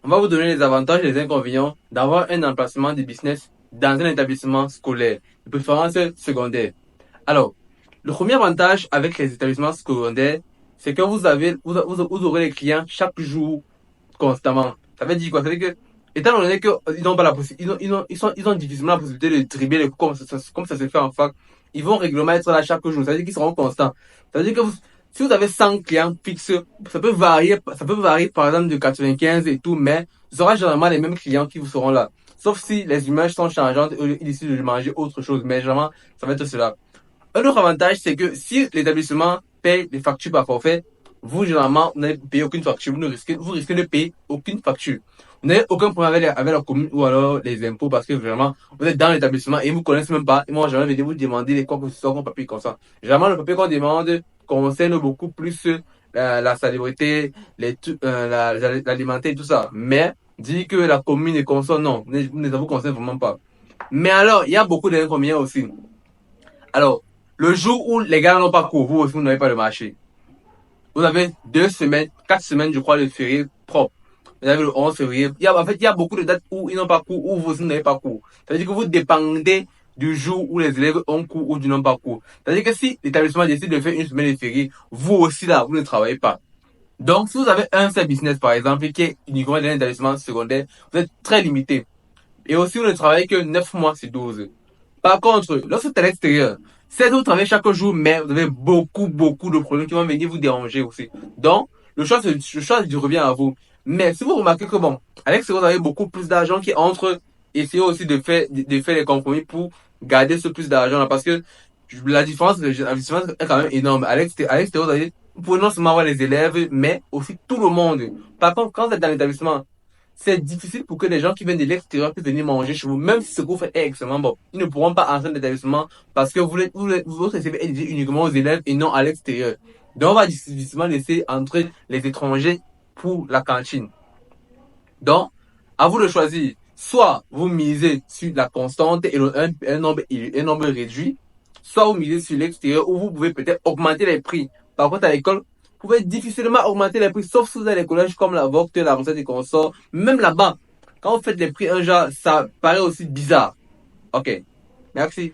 on va vous donner les avantages et les inconvénients d'avoir un emplacement de business dans un établissement scolaire, de préférence secondaire. Alors, le premier avantage avec les établissements secondaires, c'est que vous aurez les clients chaque jour constamment. Ça veut dire quoi? Ça veut dire que, étant donné qu'ils n'ont pas la possibilité, ils ont difficilement la possibilité de tribler les cours comme ça se fait en fac, ils vont régulièrement être là chaque jour. Ça veut dire qu'ils seront constants. Ça veut dire que si vous avez 100 clients fixes, ça peut varier par exemple de 95 et tout, mais vous aurez généralement les mêmes clients qui vous seront là. Sauf si les images sont changeantes et ils décident de manger autre chose. Mais généralement, ça va être cela. Un autre avantage, c'est que si l'établissement paye les factures par forfait, vous, généralement, vous n'avez payé aucune facture. Vous risquez de payer aucune facture. Vous n'avez aucun problème avec la commune ou alors les impôts parce que vraiment, vous êtes dans l'établissement et ils vous connaissent même pas. Et moi, jamais venu vous demander les quoi que ce soit comme papier comme ça. Généralement, le papier qu'on demande concerne beaucoup plus la salubrité, l'alimentaire et tout ça. Mais, dit que la commune est consomme, non, ne vous concerne vraiment pas. Mais alors, il y a beaucoup d'inconvénients aussi. Alors, le jour où les gars n'ont pas cours, vous aussi, vous n'avez pas de marché. Vous avez 2 semaines, 4 semaines, je crois, de férié propre. Vous avez le 11 février. En fait, il y a beaucoup de dates où ils n'ont pas cours, où vous aussi n'avez pas cours. C'est-à-dire que vous dépendez du jour où les élèves ont cours ou du n'ont pas cours. C'est-à-dire que si l'établissement décide de faire une semaine de férié, vous aussi là, vous ne travaillez pas. Donc, si vous avez un seul business, par exemple, qui est uniquement dans un établissement secondaire, vous êtes très limité. Et aussi, vous ne travaillez que 9 mois sur 12. Par contre, lorsque vous êtes à l'extérieur, certes, vous travaillez chaque jour, mais vous avez beaucoup de problèmes qui vont venir vous déranger aussi. Donc, le choix revient à vous. Mais si vous remarquez que bon, à l'extérieur, vous avez beaucoup plus d'argent qui entre, essayez aussi de faire les compromis pour garder ce plus d'argent là, parce que la différence est quand même énorme. À l'extérieur, vous avez, vous pouvez non seulement avoir les élèves, mais aussi tout le monde. Par contre, quand vous êtes dans l'établissement, c'est difficile pour que les gens qui viennent de l'extérieur puissent venir manger chez vous, même si ce que vous faites est extrêmement bon. Ils ne pourront pas entrer dans l'établissement parce que votre CV est dédié uniquement aux élèves et non à l'extérieur. Donc, on va difficilement laisser entrer les étrangers pour la cantine. Donc, à vous de choisir. Soit vous misez sur la constante et un nombre réduit, soit vous misez sur l'extérieur où vous pouvez peut-être augmenter les prix. Par contre, à l'école, vous pouvez difficilement augmenter les prix, sauf si vous avez des collèges comme la Vogue, la recette des consorts. Même là-bas, quand vous faites les prix un genre, ça paraît aussi bizarre. Ok. Merci.